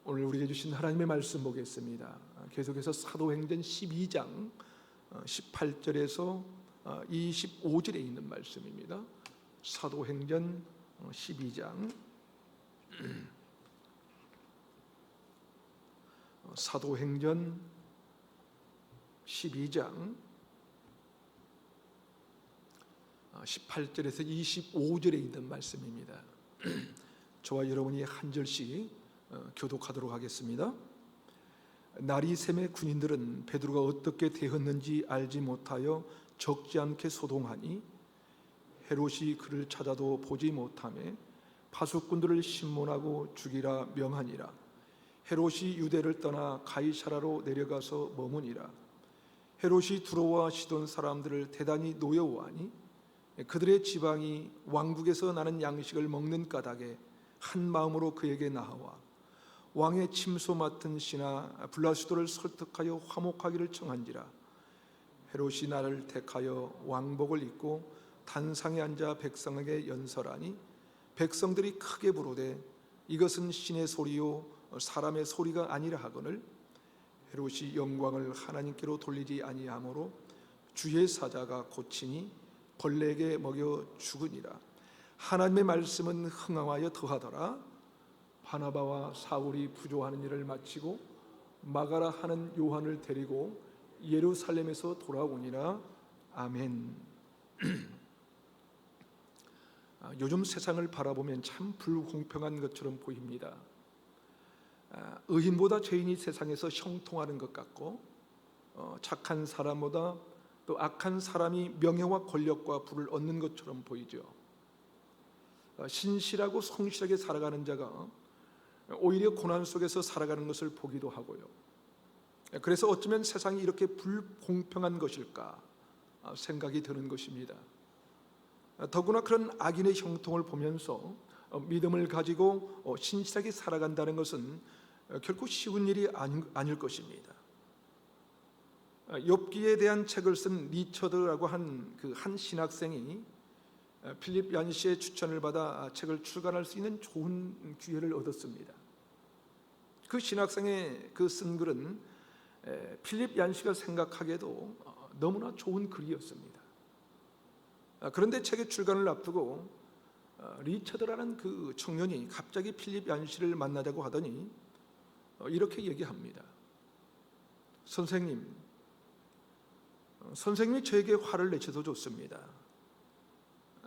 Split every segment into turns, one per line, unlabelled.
오늘 우리에게 주신 하나님의 말씀 보겠습니다. 계속해서 사도행전 12장 18절에서 25절에 있는 말씀입니다. 사도행전 12장 사도행전 12장 18절에서 25절에 있는 말씀입니다. 저와 여러분이 한 절씩 교독하도록 하겠습니다. 날이 새매 군인들은 베드로가 어떻게 되었는지 알지 못하여 적지 않게 소동하니 헤롯이 그를 찾아도 보지 못하매 파수꾼들을 신문하고 죽이라 명하니라. 헤롯이 유대를 떠나 가이사라로 내려가서 머무니라. 헤롯이 두로와 시돈 사람들을 대단히 노여워하니 그들의 지방이 왕국에서 나는 양식을 먹는 까닭에 한 마음으로 그에게 나아와 왕의 침소 맡은 신하 블라스도를 설득하여 화목하기를 청한지라. 헤롯이 나를 택하여 왕복을 입고 단상에 앉아 백성에게 연설하니 백성들이 크게 부르되 이것은 신의 소리요 사람의 소리가 아니라 하거늘 헤롯이 영광을 하나님께로 돌리지 아니하므로 주의 사자가 고치니 벌레에게 먹여 죽으니라. 하나님의 말씀은 흥황하여 더하더라. 바나바와 사울이 부조하는 일을 마치고 마가라 하는 요한을 데리고 예루살렘에서 돌아오니라. 아멘. 요즘 세상을 바라보면 참 불공평한 것처럼 보입니다. 의인보다 죄인이 세상에서 형통하는 것 같고 착한 사람보다 또 악한 사람이 명예와 권력과 부를 얻는 것처럼 보이죠. 신실하고 성실하게 살아가는 자가 오히려 고난 속에서 살아가는 것을 보기도 하고요. 그래서 어쩌면 세상이 이렇게 불공평한 것일까 생각이 드는 것입니다. 더구나 그런 악인의 형통을 보면서 믿음을 가지고 신실하게 살아간다는 것은 결코 쉬운 일이 아닐 것입니다. 욥기에 대한 책을 쓴 리처드라고 한 신학생이 필립 얀시의 추천을 받아 책을 출간할 수 있는 좋은 기회를 얻었습니다. 그 신학생의 쓴 글은 필립 얀시가 생각하기에도 너무나 좋은 글이었습니다. 그런데 책의 출간을 앞두고 리처드라는 그 청년이 갑자기 필립 얀시를 만나자고 하더니 이렇게 얘기합니다. 선생님이 저에게 화를 내셔도 좋습니다.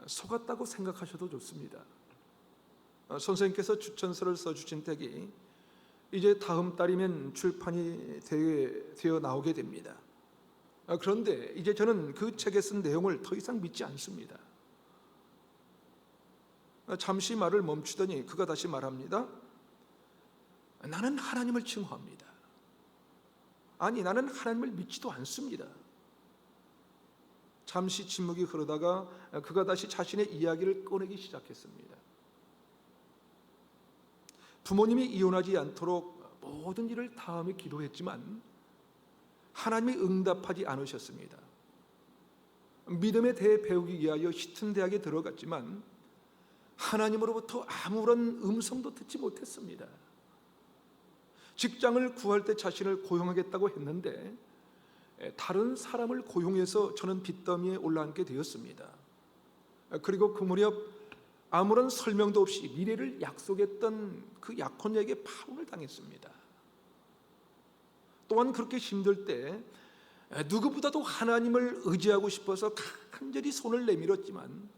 속았다고 생각하셔도 좋습니다. 선생님께서 추천서를 써주신 책이 이제 다음 달이면 출판이 되어 나오게 됩니다. 그런데 이제 저는 그 책에 쓴 내용을 더 이상 믿지 않습니다. 잠시 말을 멈추더니 그가 다시 말합니다. 나는 하나님을 증오합니다. 아니, 나는 하나님을 믿지도 않습니다. 잠시 침묵이 흐르다가 그가 다시 자신의 이야기를 꺼내기 시작했습니다. 부모님이 이혼하지 않도록 모든 일을 다하며 기도했지만 하나님이 응답하지 않으셨습니다. 믿음에 대해 배우기 위하여 히튼 대학에 들어갔지만 하나님으로부터 아무런 음성도 듣지 못했습니다. 직장을 구할 때 자신을 고용하겠다고 했는데 다른 사람을 고용해서 저는 빚더미에 올라앉게 되었습니다. 그리고 그 무렵 아무런 설명도 없이 미래를 약속했던 그 약혼녀에게 파혼을 당했습니다. 또한 그렇게 힘들 때 누구보다도 하나님을 의지하고 싶어서 간절히 손을 내밀었지만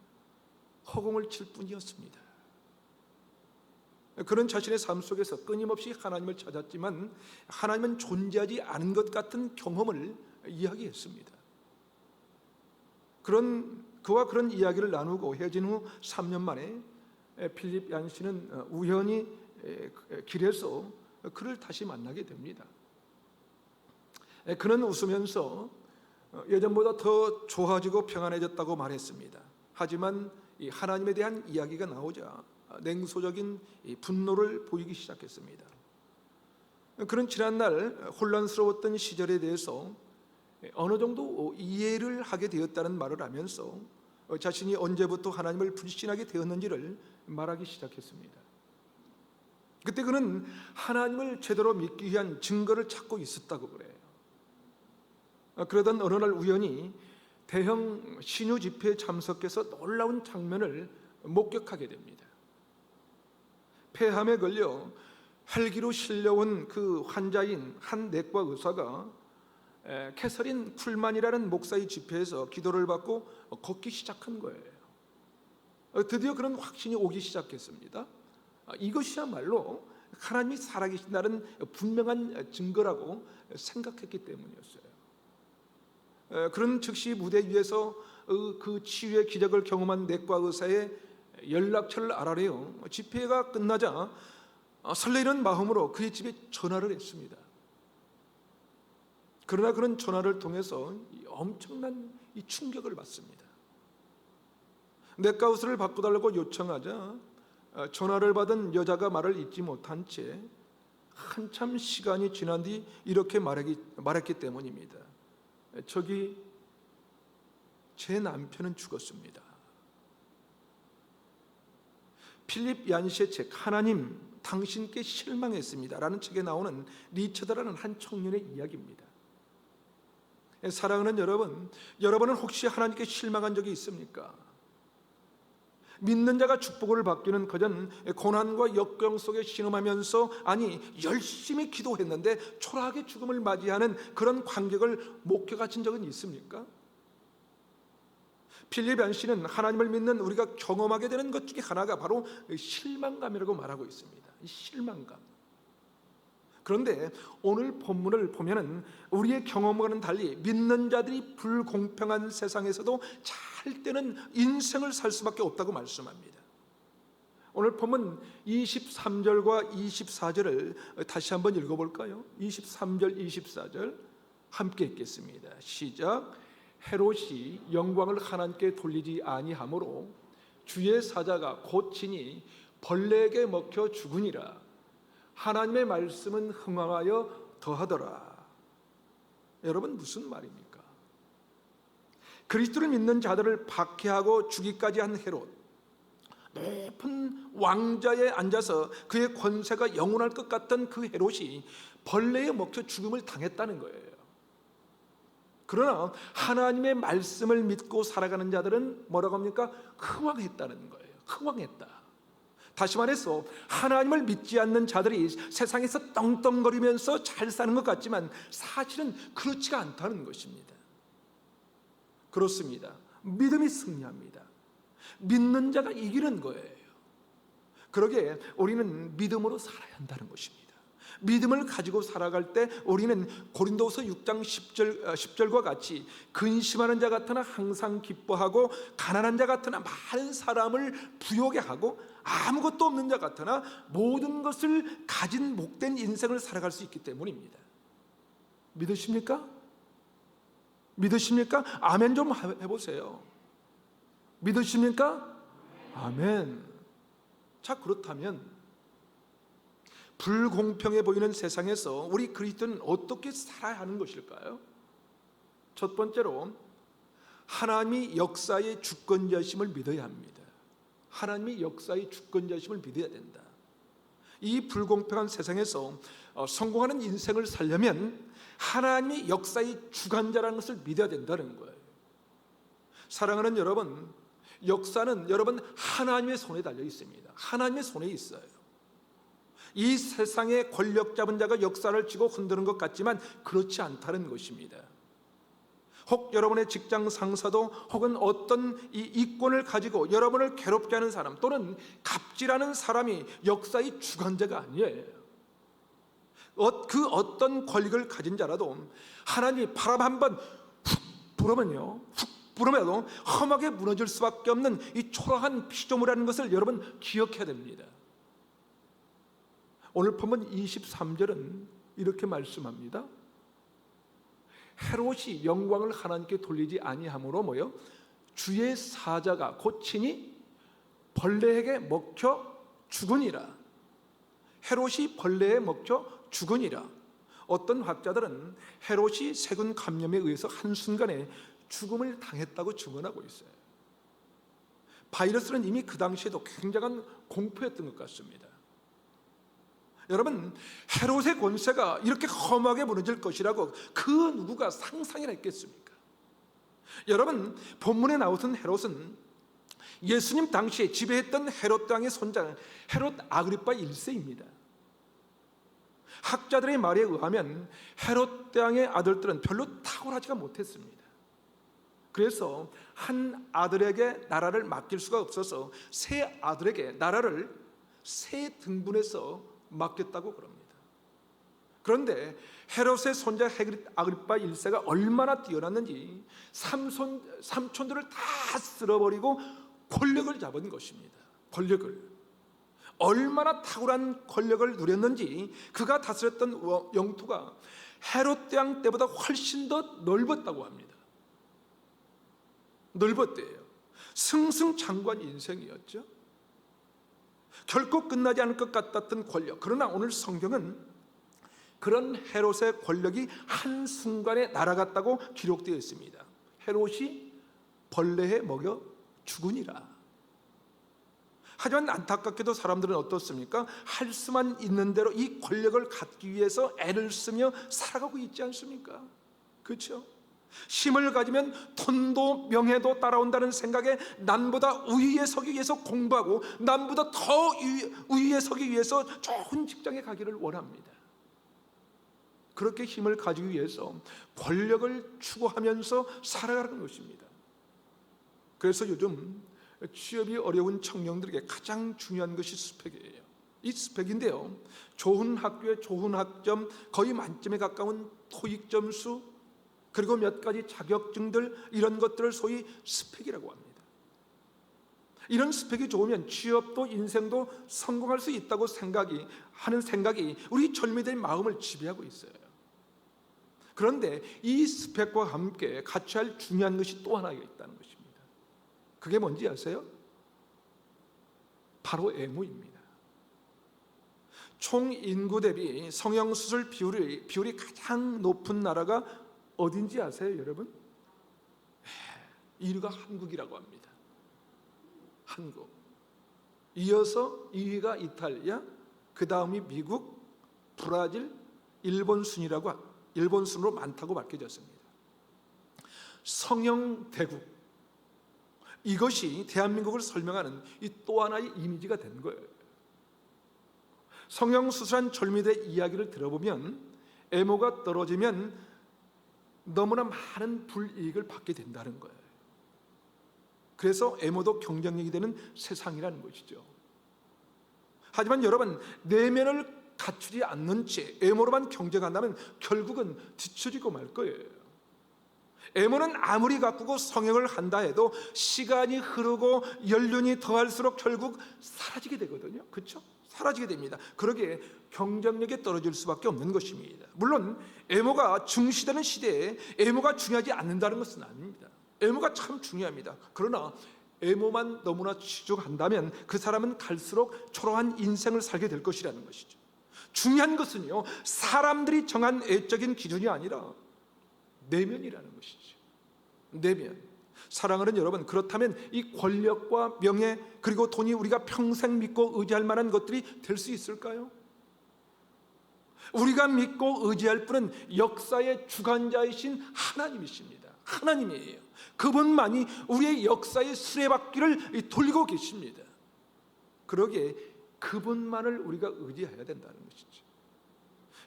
허공을 칠 뿐이었습니다. 그런 자신의 삶 속에서 끊임없이 하나님을 찾았지만 하나님은 존재하지 않은 것 같은 경험을 이야기했습니다. 그와 그런 이야기를 나누고 헤어진 후 3년 만에 필립 얀시는 우연히 길에서 그를 다시 만나게 됩니다. 그는 웃으면서 예전보다 더 좋아지고 평안해졌다고 말했습니다. 하지만 이 하나님에 대한 이야기가 나오자 냉소적인 분노를 보이기 시작했습니다. 그는 지난날 혼란스러웠던 시절에 대해서 어느 정도 이해를 하게 되었다는 말을 하면서 자신이 언제부터 하나님을 불신하게 되었는지를 말하기 시작했습니다. 그때 그는 하나님을 제대로 믿기 위한 증거를 찾고 있었다고 그래요. 그러던 어느 날 우연히 대형 신유 집회에 참석해서 놀라운 장면을 목격하게 됩니다. 폐암에 걸려 헬기로 실려온 그 환자인 한 내과 의사가 캐서린 쿨만이라는 목사의 집회에서 기도를 받고 걷기 시작한 거예요. 드디어 그런 확신이 오기 시작했습니다. 이것이야말로 하나님이 살아계신다는 분명한 증거라고 생각했기 때문이었어요. 그런 즉시 무대 위에서 그 치유의 기적을 경험한 내과 의사의 연락처를 알아내어 집회가 끝나자 설레이는 마음으로 그의 집에 전화를 했습니다. 그러나 그런 전화를 통해서 엄청난 이 충격을 받습니다. 내과 의사를 바꿔달라고 요청하자 전화를 받은 여자가 말을 잇지 못한 채 한참 시간이 지난 뒤 이렇게 말했기 때문입니다. 저기 제 남편은 죽었습니다. 필립 얀시의 책 하나님 당신께 실망했습니다 라는 책에 나오는 리처드라는 한 청년의 이야기입니다. 사랑하는 여러분, 여러분은 혹시 하나님께 실망한 적이 있습니까? 믿는 자가 축복을 받기는 그전 고난과 역경 속에 신음하면서 열심히 기도했는데 초라하게 죽음을 맞이하는 그런 관객을 목격하신 적은 있습니까? 필립 얀시는 하나님을 믿는 우리가 경험하게 되는 것 중에 하나가 바로 실망감이라고 말하고 있습니다. 실망감. 그런데 오늘 본문을 보면은 우리의 경험과는 달리 믿는 자들이 불공평한 세상에서도 잘 되는 인생을 살 수밖에 없다고 말씀합니다. 오늘 본문 23절과 24절을 다시 한번 읽어볼까요? 23절, 24절 함께 읽겠습니다. 시작. 헤롯이 영광을 하나님께 돌리지 아니하므로 주의 사자가 곧 친히 벌레에게 먹혀 죽으니라. 하나님의 말씀은 흥황하여 더하더라. 여러분 무슨 말입니까? 그리스도를 믿는 자들을 박해하고 죽이까지 한 헤롯, 높은 왕좌에 앉아서 그의 권세가 영원할 것 같던 그 헤롯이 벌레에 먹혀 죽음을 당했다는 거예요. 그러나 하나님의 말씀을 믿고 살아가는 자들은 뭐라고 합니까? 흥황했다는 거예요. 흥황했다. 다시 말해서 하나님을 믿지 않는 자들이 세상에서 떵떵거리면서 잘 사는 것 같지만 사실은 그렇지가 않다는 것입니다. 그렇습니다. 믿음이 승리합니다. 믿는 자가 이기는 거예요. 그러기에 우리는 믿음으로 살아야 한다는 것입니다. 믿음을 가지고 살아갈 때 우리는 고린도서 6장 10절과 같이 근심하는 자 같으나 항상 기뻐하고 가난한 자 같으나 많은 사람을 부요하게 하고 아무것도 없는 자 같으나 모든 것을 가진 복된 인생을 살아갈 수 있기 때문입니다. 믿으십니까? 믿으십니까? 아멘 좀 해보세요. 믿으십니까? 아멘. 자, 그렇다면 불공평해 보이는 세상에서 우리 그리스도는 어떻게 살아야 하는 것일까요? 첫 번째로 하나님이 역사의 주권자심을 믿어야 합니다. 하나님이 역사의 주권자심을 믿어야 된다. 이 불공평한 세상에서 성공하는 인생을 살려면 하나님이 역사의 주관자라는 것을 믿어야 된다는 거예요. 사랑하는 여러분, 역사는 여러분 하나님의 손에 달려 있습니다. 하나님의 손에 있어요. 이 세상의 권력 잡은 자가 역사를 쥐고 흔드는 것 같지만 그렇지 않다는 것입니다. 혹 여러분의 직장 상사도 혹은 어떤 이 이권을 가지고 여러분을 괴롭게 하는 사람 또는 갑질하는 사람이 역사의 주관자가 아니에요. 그 어떤 권력을 가진 자라도 하나님이 바람 한번 훅 불으면요, 훅 불으면도 험하게 무너질 수밖에 없는 이 초라한 피조물이라는 것을 여러분 기억해야 됩니다. 오늘 본문 23절은 이렇게 말씀합니다. 헤롯이 영광을 하나님께 돌리지 아니하므로 뭐요? 주의 사자가 곧 친히 벌레에게 먹혀 죽으니라. 헤롯이 벌레에 먹혀 죽으니라. 어떤 학자들은 헤롯이 세균 감염에 의해서 한순간에 죽음을 당했다고 증언하고 있어요. 바이러스는 이미 그 당시에도 굉장한 공포였던 것 같습니다. 여러분, 헤롯의 권세가 이렇게 험하게 무너질 것이라고 그 누구가 상상이나 했겠습니까? 여러분, 본문에 나오던 헤롯은 예수님 당시에 지배했던 헤롯 왕의 손자 헤롯 아그리파 1세입니다. 학자들의 말에 의하면 헤롯 왕의 아들들은 별로 탁월하지가 못했습니다. 그래서 한 아들에게 나라를 맡길 수가 없어서 세 아들에게 나라를 세 등분해서 맡겼다고 그럽니다. 그런데 헤롯의 손자 아그리파 1세가 얼마나 뛰어났는지 삼촌들을 다 쓸어버리고 권력을 잡은 것입니다. 권력을 얼마나 탁월한 권력을 누렸는지 그가 다스렸던 영토가 헤롯 왕 때보다 훨씬 더 넓었다고 합니다. 넓었대요. 승승장구한 인생이었죠. 결코 끝나지 않을 것 같았던 권력. 그러나 오늘 성경은 그런 헤롯의 권력이 한순간에 날아갔다고 기록되어 있습니다. 헤롯이 벌레에 먹여 죽으니라. 하지만 안타깝게도 사람들은 어떻습니까? 할 수만 있는 대로 이 권력을 갖기 위해서 애를 쓰며 살아가고 있지 않습니까? 그렇죠? 힘을 가지면 돈도 명예도 따라온다는 생각에 남보다 우위에 서기 위해서 공부하고 남보다 더 우위에 서기 위해서 좋은 직장에 가기를 원합니다. 그렇게 힘을 가지기 위해서 권력을 추구하면서 살아가는 것입니다. 그래서 요즘 취업이 어려운 청년들에게 가장 중요한 것이 스펙이에요. 이 스펙인데요, 좋은 학교의 좋은 학점, 거의 만점에 가까운 토익 점수, 그리고 몇 가지 자격증들, 이런 것들을 소위 스펙이라고 합니다. 이런 스펙이 좋으면 취업도 인생도 성공할 수 있다고 하는 생각이 우리 젊은이들의 마음을 지배하고 있어요. 그런데 이 스펙과 함께 같이 할 중요한 것이 또 하나 있다는 것입니다. 그게 뭔지 아세요? 바로 애모입니다. 총 인구 대비 성형수술 비율이 가장 높은 나라가 어딘지 아세요, 여러분? 1위가 한국이라고 합니다. 한국. 이어서 2위가 이탈리아, 그 다음이 미국, 브라질, 일본 순으로 많다고 밝혀졌습니다. 성형 대국. 이것이 대한민국을 설명하는 이 또 하나의 이미지가 된 거예요. 성형수술한 젊은이들의 이야기를 들어보면 애모가 떨어지면 너무나 많은 불이익을 받게 된다는 거예요. 그래서 애모도 경쟁력이 되는 세상이라는 것이죠. 하지만 여러분, 내면을 갖추지 않는 채 애모로만 경쟁한다면 결국은 뒤처지고 말 거예요. 애모는 아무리 가꾸고 성형을 한다 해도 시간이 흐르고 연륜이 더할수록 결국 사라지게 되거든요. 그렇죠? 사라지게 됩니다. 그러기에 경쟁력이 떨어질 수밖에 없는 것입니다. 물론 애모가 중시되는 시대에 애모가 중요하지 않는다는 것은 아닙니다. 애모가 참 중요합니다. 그러나 애모만 너무나 치중한다면 그 사람은 갈수록 초라한 인생을 살게 될 것이라는 것이죠. 중요한 것은요, 사람들이 정한 애적인 기준이 아니라 내면이라는 것이죠. 내면. 사랑하는 여러분, 그렇다면 이 권력과 명예 그리고 돈이 우리가 평생 믿고 의지할 만한 것들이 될 수 있을까요? 우리가 믿고 의지할 분은 역사의 주관자이신 하나님이십니다. 하나님이에요. 그분만이 우리의 역사의 수레바퀴를 돌리고 계십니다. 그러기에 그분만을 우리가 의지해야 된다는 것이죠.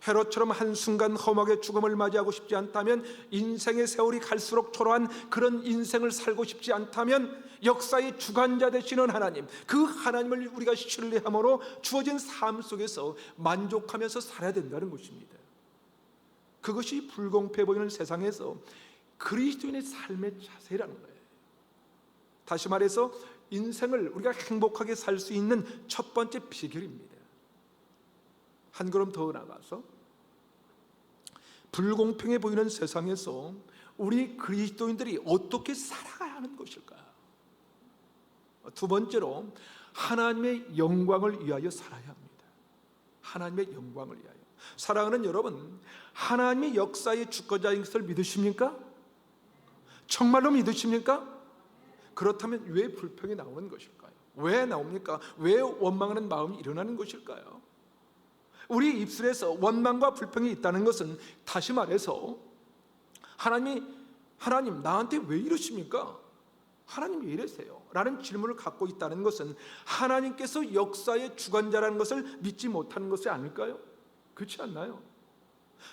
헤롯처럼 한순간 험하게 죽음을 맞이하고 싶지 않다면, 인생의 세월이 갈수록 초라한 그런 인생을 살고 싶지 않다면, 역사의 주관자 되시는 하나님, 그 하나님을 우리가 신뢰함으로 주어진 삶 속에서 만족하면서 살아야 된다는 것입니다. 그것이 불공평해 보이는 세상에서 그리스도인의 삶의 자세라는 거예요. 다시 말해서 인생을 우리가 행복하게 살 수 있는 첫 번째 비결입니다. 한 걸음 더 나가서 불공평해 보이는 세상에서 우리 그리스도인들이 어떻게 살아가야 하는 것일까? 두 번째로 하나님의 영광을 위하여 살아야 합니다. 하나님의 영광을 위하여. 사랑하는 여러분, 하나님의 역사의 주권자인 것을 믿으십니까? 정말로 믿으십니까? 그렇다면 왜 불평이 나오는 것일까요? 왜 나옵니까? 왜 원망하는 마음이 일어나는 것일까요? 우리 입술에서 원망과 불평이 있다는 것은 다시 말해서 하나님 나한테 왜 이러십니까? 하나님 왜 이러세요? 라는 질문을 갖고 있다는 것은 하나님께서 역사의 주관자라는 것을 믿지 못하는 것이 아닐까요? 그렇지 않나요?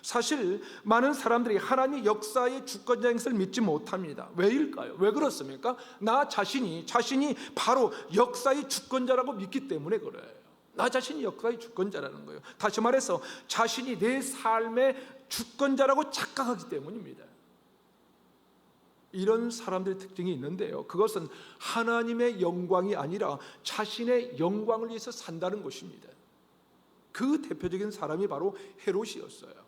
사실 많은 사람들이 하나님이 역사의 주권자인 것을 믿지 못합니다. 왜일까요? 왜 그렇습니까? 나 자신이 바로 역사의 주권자라고 믿기 때문에 그래요. 나 자신이 역사의 주권자라는 거예요. 다시 말해서 자신이 내 삶의 주권자라고 착각하기 때문입니다. 이런 사람들의 특징이 있는데요, 그것은 하나님의 영광이 아니라 자신의 영광을 위해서 산다는 것입니다. 그 대표적인 사람이 바로 헤롯이었어요.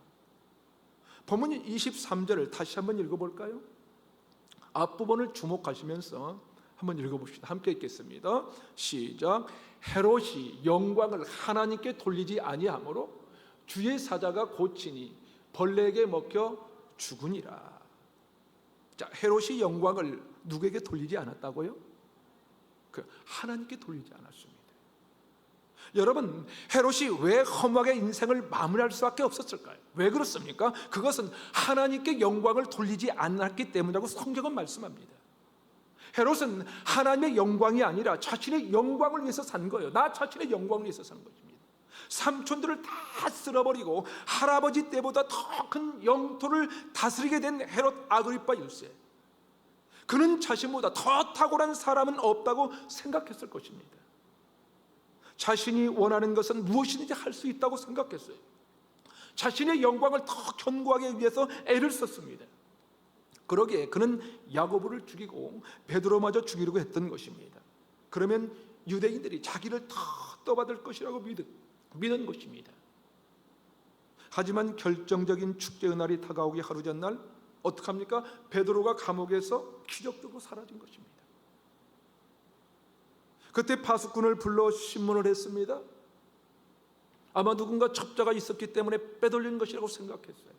본문 23절을 다시 한번 읽어볼까요? 앞부분을 주목하시면서 한번 읽어봅시다. 함께 읽겠습니다. 시작. 헤롯이 영광을 하나님께 돌리지 아니하므로 주의 사자가 고치니 벌레에게 먹혀 죽으니라. 자, 헤롯이 영광을 누구에게 돌리지 않았다고요? 하나님께 돌리지 않았습니다. 여러분, 헤롯이 왜 험하게 인생을 마무리할 수밖에 없었을까요? 왜 그렇습니까? 그것은 하나님께 영광을 돌리지 않았기 때문이라고 성경은 말씀합니다. 헤롯은 하나님의 영광이 아니라 자신의 영광을 위해서 산 거예요. 나 자신의 영광을 위해서 산 것입니다. 삼촌들을 다 쓸어버리고 할아버지 때보다 더 큰 영토를 다스리게 된 헤롯 아그리파 1세, 그는 자신보다 더 탁월한 사람은 없다고 생각했을 것입니다. 자신이 원하는 것은 무엇이든지 할 수 있다고 생각했어요. 자신의 영광을 더 견고하게 위해서 애를 썼습니다. 그러기에 그는 야고보를 죽이고 베드로마저 죽이려고 했던 것입니다. 그러면 유대인들이 자기를 더 떠받을 것이라고 믿은 것입니다. 하지만 결정적인 축제의 날이 다가오기 하루 전날 어떡합니까? 베드로가 감옥에서 기적적으로 사라진 것입니다. 그때 파수꾼을 불러 신문을 했습니다. 아마 누군가 첩자가 있었기 때문에 빼돌린 것이라고 생각했어요.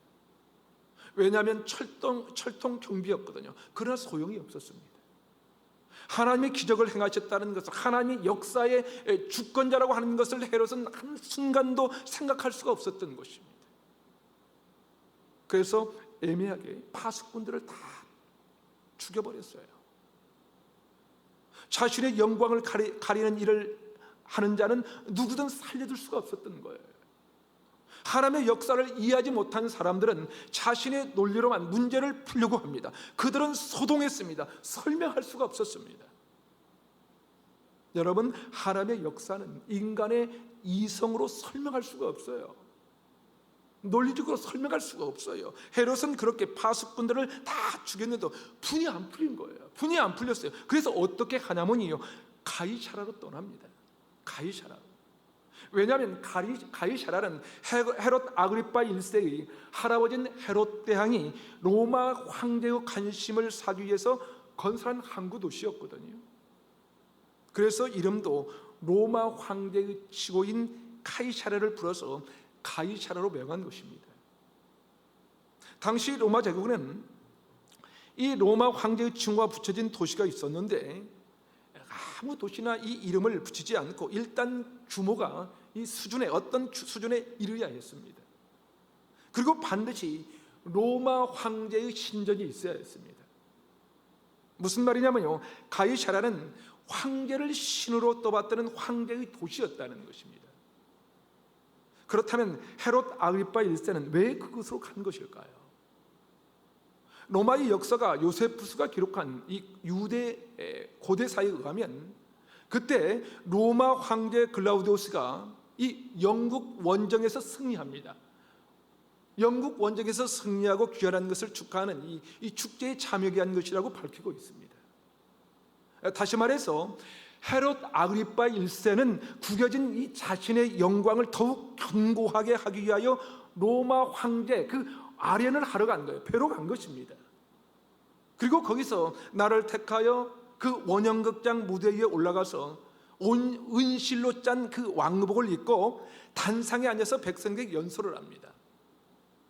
왜냐하면 철통 경비였거든요. 그러나 소용이 없었습니다. 하나님의 기적을 행하셨다는 것을, 하나님이 역사의 주권자라고 하는 것을 헤롯은 한순간도 생각할 수가 없었던 것입니다. 그래서 애매하게 파수꾼들을 다 죽여버렸어요. 자신의 영광을 가리는 일을 하는 자는 누구든 살려둘 수가 없었던 거예요. 하나님의 역사를 이해하지 못한 사람들은 자신의 논리로만 문제를 풀려고 합니다. 그들은 소동했습니다. 설명할 수가 없었습니다. 여러분, 하나님의 역사는 인간의 이성으로 설명할 수가 없어요. 논리적으로 설명할 수가 없어요. 헤롯은 그렇게 파수꾼들을 다 죽였는데도 분이 안 풀린 거예요. 분이 안 풀렸어요. 그래서 어떻게 하냐면요, 가이사라로 떠납니다. 가이사라로. 왜냐하면 가이사라는 헤롯 아그리파 1세의 할아버지인 헤롯 대왕이 로마 황제의 관심을 사기 위해서 건설한 항구 도시였거든요. 그래서 이름도 로마 황제의 치고인 카이사라를 불어서 가이사라로 명한 것입니다. 당시 로마 제국은 이 로마 황제의 칭호가 붙여진 도시가 있었는데 아무 도시나 이 이름을 붙이지 않고 일단 규모가 이 수준에, 어떤 수준에 이르야 했습니다. 그리고 반드시 로마 황제의 신전이 있어야 했습니다. 무슨 말이냐면요, 가이사라는 황제를 신으로 떠받드는 황제의 도시였다는 것입니다. 그렇다면 헤롯 아그리파 1세는 왜 그곳으로 간 것일까요? 로마의 역사가 요세푸스가 기록한 이 유대 고대사에 의하면 그때 로마 황제 글라우디오스가 이 영국 원정에서 승리합니다. 영국 원정에서 승리하고 귀환한 것을 축하하는 이 축제에 참여하게 한 것이라고 밝히고 있습니다. 다시 말해서 헤롯 아그리파 1세는 구겨진 이 자신의 영광을 더욱 견고하게 하기 위하여 로마 황제 그 아련을 하러 간 거예요. 뵈러 간 것입니다. 그리고 거기서 나를 택하여 그 원형극장 무대 위에 올라가서 은실로 짠 그 왕복을 입고 단상에 앉아서 백성에게 연설을 합니다.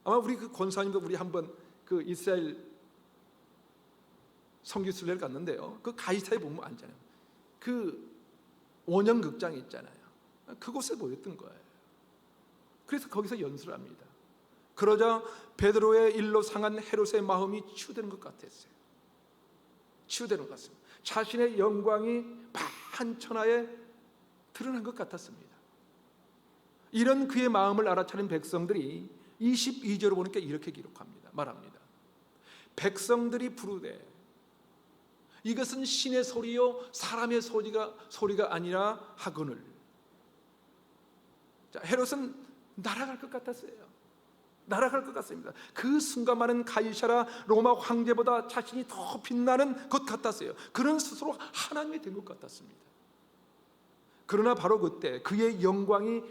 아마 우리 그 권사님도 우리 한번 그 이스라엘 선교순례를 갔는데요, 그 가이사에 보면 앉잖아요. 그 원형극장이 있잖아요. 그곳에 모였던 거예요. 그래서 거기서 연설을 합니다. 그러자 베드로의 일로 상한 헤롯의 마음이 치유되는 것 같았어요. 치유되는 것 같습니다. 자신의 영광이 만천하에 드러난 것 같았습니다. 이런 그의 마음을 알아차린 백성들이 22절을 보니까 이렇게 기록합니다. 말합니다. 백성들이 부르되 이것은 신의 소리요 사람의 소리가 아니라 하거늘. 자, 헤롯은 날아갈 것 같았어요. 날아갈 것 같습니다. 그 순간만은 가이사라 로마 황제보다 자신이 더 빛나는 것 같았어요. 그는 스스로 하나님이 된 것 같았습니다. 그러나 바로 그때 그의 영광이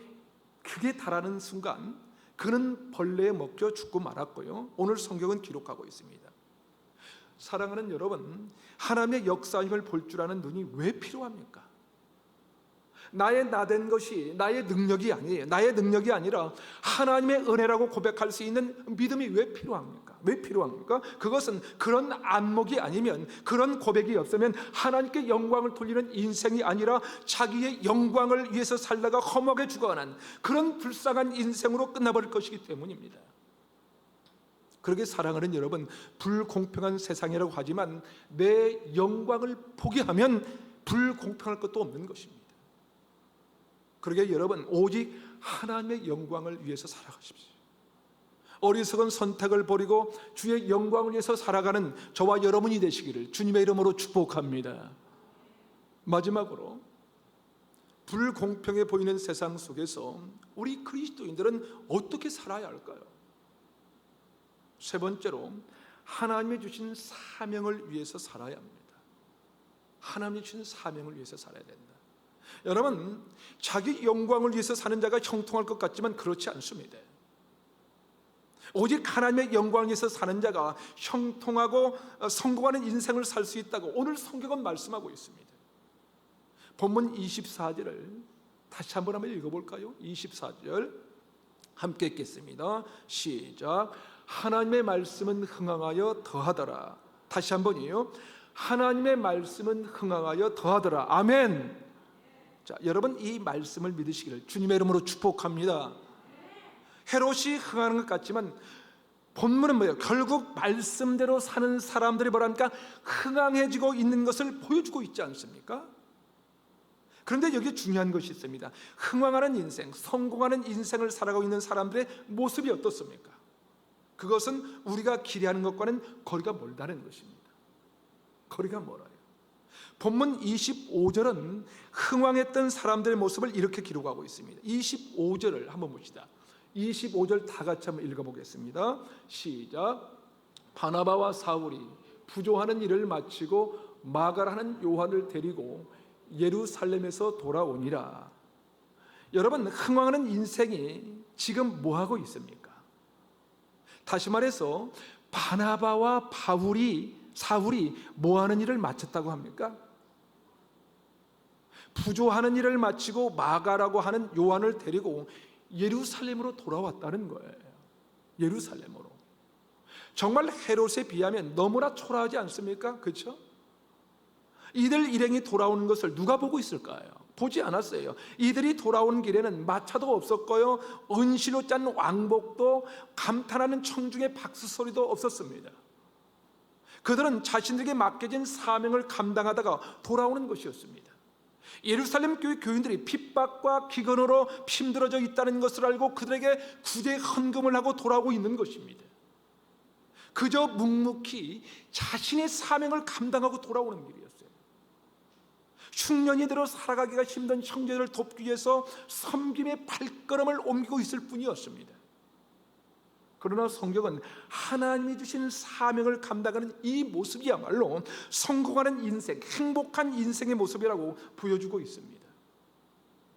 극에 달하는 순간 그는 벌레에 먹혀 죽고 말았고요. 오늘 성경은 기록하고 있습니다. 사랑하는 여러분, 하나님의 역사임을 볼 줄 아는 눈이 왜 필요합니까? 나의 나된 것이 나의 능력이 아니에요. 나의 능력이 아니라 하나님의 은혜라고 고백할 수 있는 믿음이 왜 필요합니까? 왜 필요합니까? 그것은 그런 안목이 아니면, 그런 고백이 없으면 하나님께 영광을 돌리는 인생이 아니라 자기의 영광을 위해서 살다가 허무하게 죽어가는 그런 불쌍한 인생으로 끝나버릴 것이기 때문입니다. 그러게 사랑하는 여러분, 불공평한 세상이라고 하지만 내 영광을 포기하면 불공평할 것도 없는 것입니다. 그러게 여러분, 오직 하나님의 영광을 위해서 살아가십시오. 어리석은 선택을 버리고 주의 영광을 위해서 살아가는 저와 여러분이 되시기를 주님의 이름으로 축복합니다. 마지막으로, 불공평해 보이는 세상 속에서 우리 그리스도인들은 어떻게 살아야 할까요? 세 번째로, 하나님이 주신 사명을 위해서 살아야 합니다. 하나님이 주신 사명을 위해서 살아야 된다. 여러분, 자기 영광을 위해서 사는 자가 형통할 것 같지만 그렇지 않습니다. 오직 하나님의 영광을 위해서 사는 자가 형통하고 성공하는 인생을 살 수 있다고 오늘 성경은 말씀하고 있습니다. 본문 24절을 다시 한번 읽어볼까요? 24절 함께 읽겠습니다. 시작. 하나님의 말씀은 흥황하여 더하더라. 다시 한번이요. 하나님의 말씀은 흥황하여 더하더라. 아멘. 자, 여러분, 이 말씀을 믿으시기를 주님의 이름으로 축복합니다. 헤롯이 흥하는 것 같지만 본문은 뭐예요? 결국 말씀대로 사는 사람들이 뭐랍니까? 흥황해지고 있는 것을 보여주고 있지 않습니까? 그런데 여기 중요한 것이 있습니다. 흥황하는 인생, 성공하는 인생을 살아가고 있는 사람들의 모습이 어떻습니까? 그것은 우리가 기대하는 것과는 거리가 멀다는 것입니다. 거리가 멀어요. 본문 25절은 흥황했던 사람들의 모습을 이렇게 기록하고 있습니다. 25절을 한번 봅시다. 25절 다 같이 한번 읽어보겠습니다. 시작. 바나바와 사울이 부조하는 일을 마치고 마가라는 요한을 데리고 예루살렘에서 돌아오니라. 여러분, 흥황하는 인생이 지금 뭐하고 있습니까? 다시 말해서 바나바와 사울이 뭐하는 일을 마쳤다고 합니까? 부조하는 일을 마치고 마가라고 하는 요한을 데리고 예루살렘으로 돌아왔다는 거예요. 예루살렘으로. 정말 헤롯에 비하면 너무나 초라하지 않습니까? 그렇죠? 이들 일행이 돌아오는 것을 누가 보고 있을까요? 보지 않았어요. 이들이 돌아온 길에는 마차도 없었고요, 은시로 짠 왕복도, 감탄하는 청중의 박수 소리도 없었습니다. 그들은 자신들에게 맡겨진 사명을 감당하다가 돌아오는 것이었습니다. 예루살렘 교회 교인들이 핍박과 기근으로 힘들어져 있다는 것을 알고 그들에게 구제 헌금을 하고 돌아오고 있는 것입니다. 그저 묵묵히 자신의 사명을 감당하고 돌아오는 길이었어요. 흉년이 들어 살아가기가 힘든 형제들을 돕기 위해서 섬김의 발걸음을 옮기고 있을 뿐이었습니다. 그러나 성경은 하나님이 주신 사명을 감당하는 이 모습이야말로 성공하는 인생, 행복한 인생의 모습이라고 보여주고 있습니다.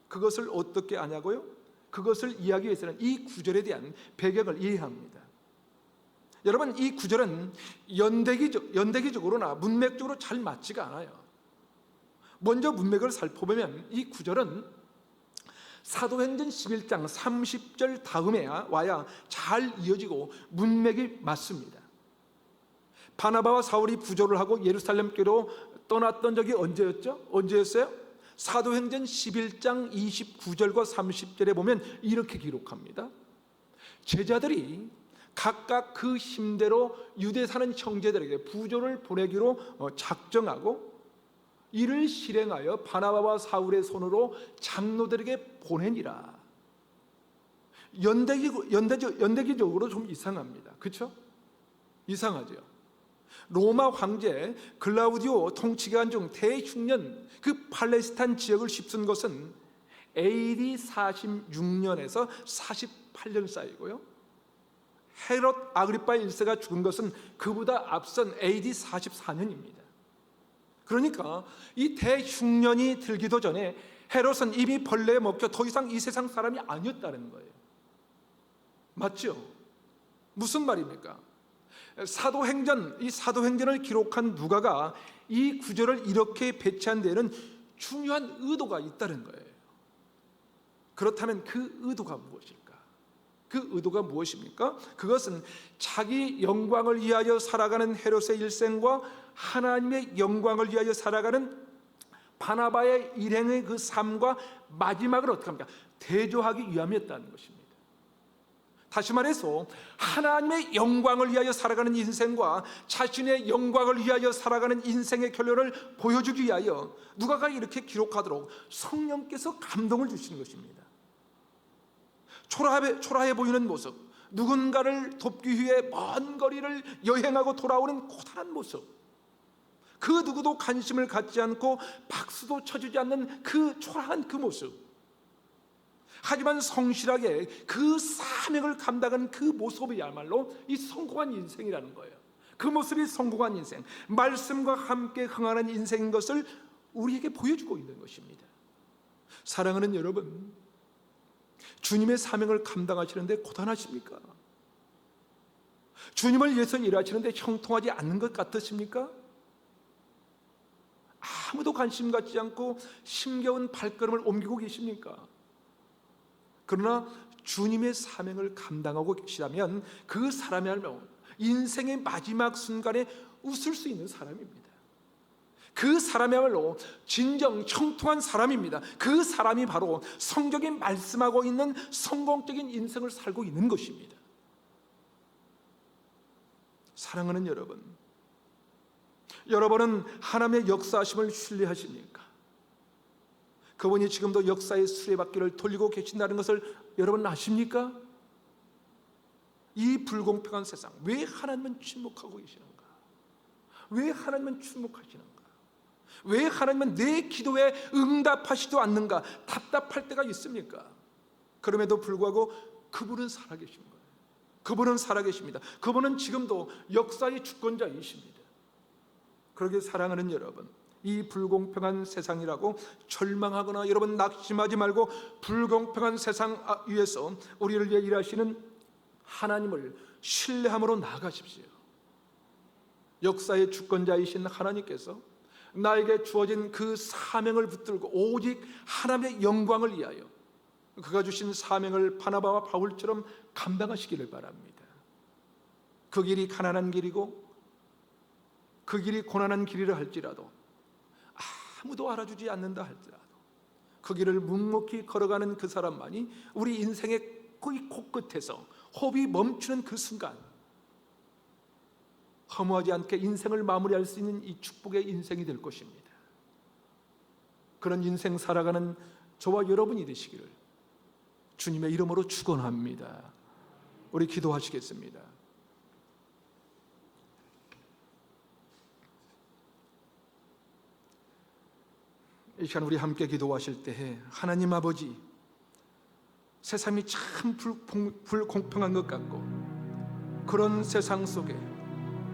그것을 어떻게 아냐고요? 그것을 이해하기 위해서는 이 구절에 대한 배경을 이해합니다. 여러분, 이 구절은 연대기적으로나 문맥적으로 잘 맞지가 않아요. 먼저 문맥을 살펴보면 이 구절은 사도행전 11장 30절 다음에 와야 잘 이어지고 문맥이 맞습니다. 바나바와 사울이 부조를 하고 예루살렘교로 떠났던 적이 언제였죠? 언제였어요? 사도행전 11장 29절과 30절에 보면 이렇게 기록합니다. 제자들이 각각 그 힘대로 유대 사는 형제들에게 부조를 보내기로 작정하고 이를 실행하여 바나바와 사울의 손으로 장로들에게 보내니라. 연대기적으로 좀 이상합니다. 그렇죠? 이상하죠. 로마 황제 글라우디오 통치기간 중 대흉년 그 팔레스타인 지역을 휩쓴 것은 AD 46년에서 48년 사이고요, 헤롯 아그리파 1세가 죽은 것은 그보다 앞선 AD 44년입니다. 그러니까 이 대흉년이 들기도 전에 헤롯은 이미 벌레에 먹혀 더 이상 이 세상 사람이 아니었다는 거예요. 맞죠? 무슨 말입니까? 이 사도행전을 기록한 누가가 이 구절을 이렇게 배치한 데에는 중요한 의도가 있다는 거예요. 그렇다면 그 의도가 무엇일까? 그 의도가 무엇입니까? 그것은 자기 영광을 위하여 살아가는 헤롯의 일생과 하나님의 영광을 위하여 살아가는 바나바의 일행의 그 삶과 마지막을 어떻게 합니까? 대조하기 위함이었다는 것입니다. 다시 말해서 하나님의 영광을 위하여 살아가는 인생과 자신의 영광을 위하여 살아가는 인생의 결론을 보여주기 위하여 누가가 이렇게 기록하도록 성령께서 감동을 주시는 것입니다. 초라해 보이는 모습, 누군가를 돕기 위해 먼 거리를 여행하고 돌아오는 고단한 모습, 그 누구도 관심을 갖지 않고 박수도 쳐주지 않는 그 초라한 그 모습, 하지만 성실하게 그 사명을 감당한 그 모습이야말로 이 성공한 인생이라는 거예요. 그 모습이 성공한 인생, 말씀과 함께 흥하는 인생인 것을 우리에게 보여주고 있는 것입니다. 사랑하는 여러분, 주님의 사명을 감당하시는데 고단하십니까? 주님을 위해서 일하시는데 형통하지 않는 것 같으십니까? 아무도 관심 갖지 않고 힘겨운 발걸음을 옮기고 계십니까? 그러나 주님의 사명을 감당하고 계시다면 그 사람이야말로 인생의 마지막 순간에 웃을 수 있는 사람입니다. 그 사람이야말로 진정 형통한 사람입니다. 그 사람이 바로 성경이 말씀하고 있는 성공적인 인생을 살고 있는 것입니다. 사랑하는 여러분, 여러분은 하나님의 역사하심을 신뢰하십니까? 그분이 지금도 역사의 수레바퀴를 돌리고 계신다는 것을 여러분 아십니까? 이 불공평한 세상, 왜 하나님은 침묵하고 계시는가? 왜 하나님은 침묵하시는가? 왜 하나님은 내 기도에 응답하시도 않는가? 답답할 때가 있습니까? 그럼에도 불구하고 그분은 살아계신 거예요. 그분은 살아계십니다. 그분은 지금도 역사의 주권자이십니다. 그러게 사랑하는 여러분, 이 불공평한 세상이라고 절망하거나 여러분 낙심하지 말고 불공평한 세상 위에서 우리를 위해 일하시는 하나님을 신뢰함으로 나아가십시오. 역사의 주권자이신 하나님께서 나에게 주어진 그 사명을 붙들고 오직 하나님의 영광을 위하여 그가 주신 사명을 바나바와 바울처럼 감당하시기를 바랍니다. 그 길이 가난한 길이고 그 길이 고난한 길이라 할지라도, 아무도 알아주지 않는다 할지라도 그 길을 묵묵히 걸어가는 그 사람만이 우리 인생의 거의 코끝에서 호흡이 멈추는 그 순간 허무하지 않게 인생을 마무리할 수 있는 이 축복의 인생이 될 것입니다. 그런 인생 살아가는 저와 여러분이 되시기를 주님의 이름으로 축원합니다. 우리 기도하시겠습니다. 이 시간 우리 함께 기도하실 때에 하나님 아버지, 세상이 참 불공평한 것 같고 그런 세상 속에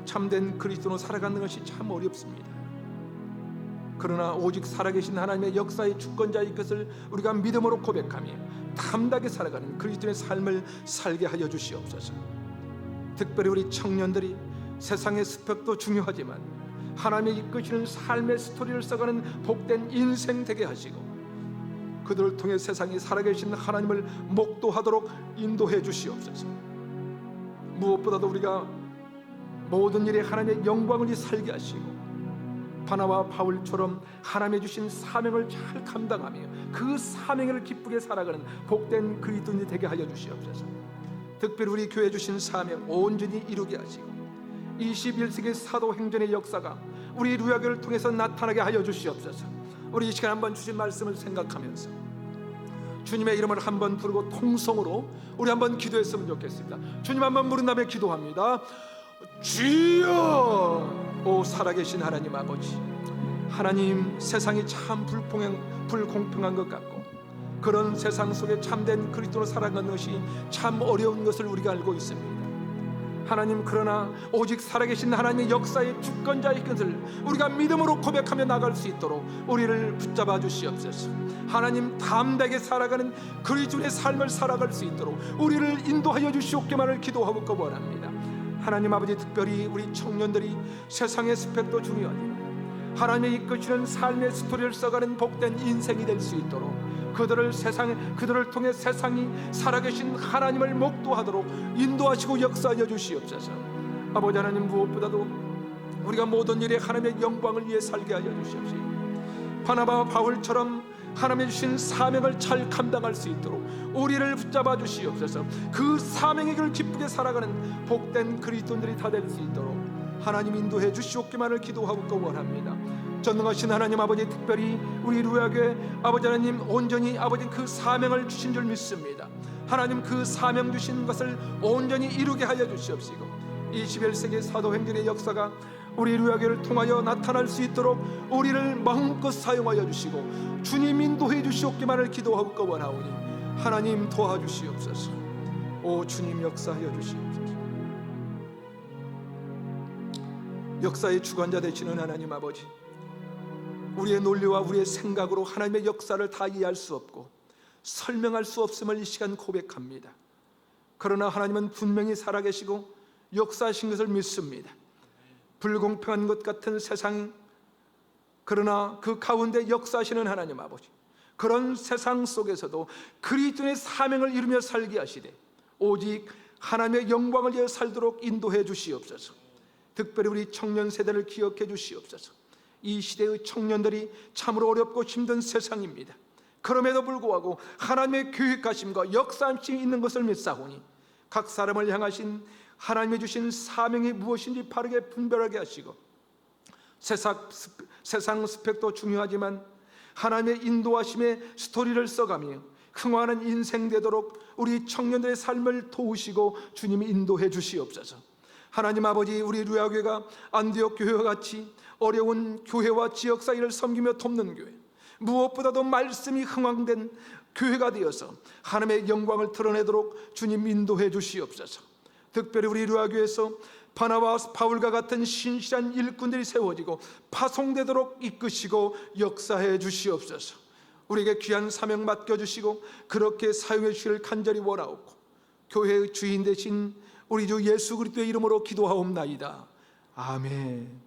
참된 그리스도로 살아가는 것이 참 어렵습니다. 그러나 오직 살아계신 하나님의 역사의 주권자의 것을 우리가 믿음으로 고백하며 담대하게 살아가는 그리스도의 삶을 살게 하여 주시옵소서. 특별히 우리 청년들이 세상의 스펙도 중요하지만 하나님의 이끄시는 삶의 스토리를 써가는 복된 인생 되게 하시고 그들을 통해 세상에 살아계신 하나님을 목도하도록 인도해 주시옵소서. 무엇보다도 우리가 모든 일에 하나님의 영광을 살게 하시고 바나바와 바울처럼 하나님의 주신 사명을 잘 감당하며 그 사명을 기쁘게 살아가는 복된 그리스도인이 되게 하여 주시옵소서. 특별히 우리 교회 주신 사명 온전히 이루게 하시고 21세기 사도행전의 역사가 우리 루야교를 통해서 나타나게 하여 주시옵소서. 우리 이 시간 한번 주신 말씀을 생각하면서 주님의 이름을 한번 부르고 통성으로 우리 한번 기도했으면 좋겠습니다. 주님 한번 부른 다음에 기도합니다. 주여! 오 살아계신 하나님 아버지, 하나님, 세상이 참 불공평한 것 같고 그런 세상 속에 참된 그리스도로 살아가는 것이 참 어려운 것을 우리가 알고 있습니다. 하나님, 그러나 오직 살아계신 하나님의 역사의 주권자의 것을 우리가 믿음으로 고백하며 나갈 수 있도록 우리를 붙잡아 주시옵소서. 하나님, 담대하게 살아가는 그리스도의 삶을 살아갈 수 있도록 우리를 인도하여 주시옵기만을 기도하고 원합니다. 하나님 아버지, 특별히 우리 청년들이 세상의 스펙도 중요하지만 하나님의 이끄시는 삶의 스토리를 써가는 복된 인생이 될 수 있도록 그들을 통해 세상이 살아계신 하나님을 목도하도록 인도하시고 역사하여 주시옵소서. 아버지 하나님, 무엇보다도 우리가 모든 일에 하나님의 영광을 위해 살게 하여 주시옵소서. 바나바와 바울처럼 하나님의 주신 사명을 잘 감당할 수 있도록 우리를 붙잡아 주시옵소서. 그 사명의 길을 기쁘게 살아가는 복된 그리스도인들이 다 될 수 있도록 하나님 인도해 주시옵기만을 기도하고 원합니다. 전능하신 하나님 아버지, 특별히 우리 루야교회 아버지 하나님, 온전히 아버지 그 사명을 주신 줄 믿습니다. 하나님, 그 사명 주신 것을 온전히 이루게 하여 주시옵시고 21세기 사도행전의 역사가 우리 루야교회를 통하여 나타날 수 있도록 우리를 마음껏 사용하여 주시고 주님 인도해 주시옵기만을 기도하고 원하오니 하나님 도와주시옵소서. 오 주님, 역사하여 주시옵소서. 역사의 주관자 되시는 하나님 아버지, 우리의 논리와 우리의 생각으로 하나님의 역사를 다 이해할 수 없고 설명할 수 없음을 이 시간 고백합니다. 그러나 하나님은 분명히 살아계시고 역사하신 것을 믿습니다. 불공평한 것 같은 세상, 그러나 그 가운데 역사하시는 하나님 아버지, 그런 세상 속에서도 그리스도의 사명을 이루며 살게 하시되 오직 하나님의 영광을 위해 살도록 인도해 주시옵소서. 특별히 우리 청년 세대를 기억해 주시옵소서. 이 시대의 청년들이 참으로 어렵고 힘든 세상입니다. 그럼에도 불구하고 하나님의 계획하심과 역사하심이 있는 것을 믿사오니 각 사람을 향하신 하나님이 주신 사명이 무엇인지 바르게 분별하게 하시고 세상 스펙도 중요하지만 하나님의 인도하심의 스토리를 써가며 흥황하는 인생 되도록 우리 청년들의 삶을 도우시고 주님이 인도해 주시옵소서. 하나님 아버지, 우리 루야교회가 안디옥 교회와 같이 어려운 교회와 지역사회를 섬기며 돕는 교회, 무엇보다도 말씀이 흥황된 교회가 되어서 하나님의 영광을 드러내도록 주님 인도해 주시옵소서. 특별히 우리 루야교회에서 바나바와 바울과 같은 신실한 일꾼들이 세워지고 파송되도록 이끄시고 역사해 주시옵소서. 우리에게 귀한 사명 맡겨주시고 그렇게 사용해 주시기를 간절히 원하옵고 교회의 주인 되신 우리 주 예수 그리스도의 이름으로 기도하옵나이다. 아멘.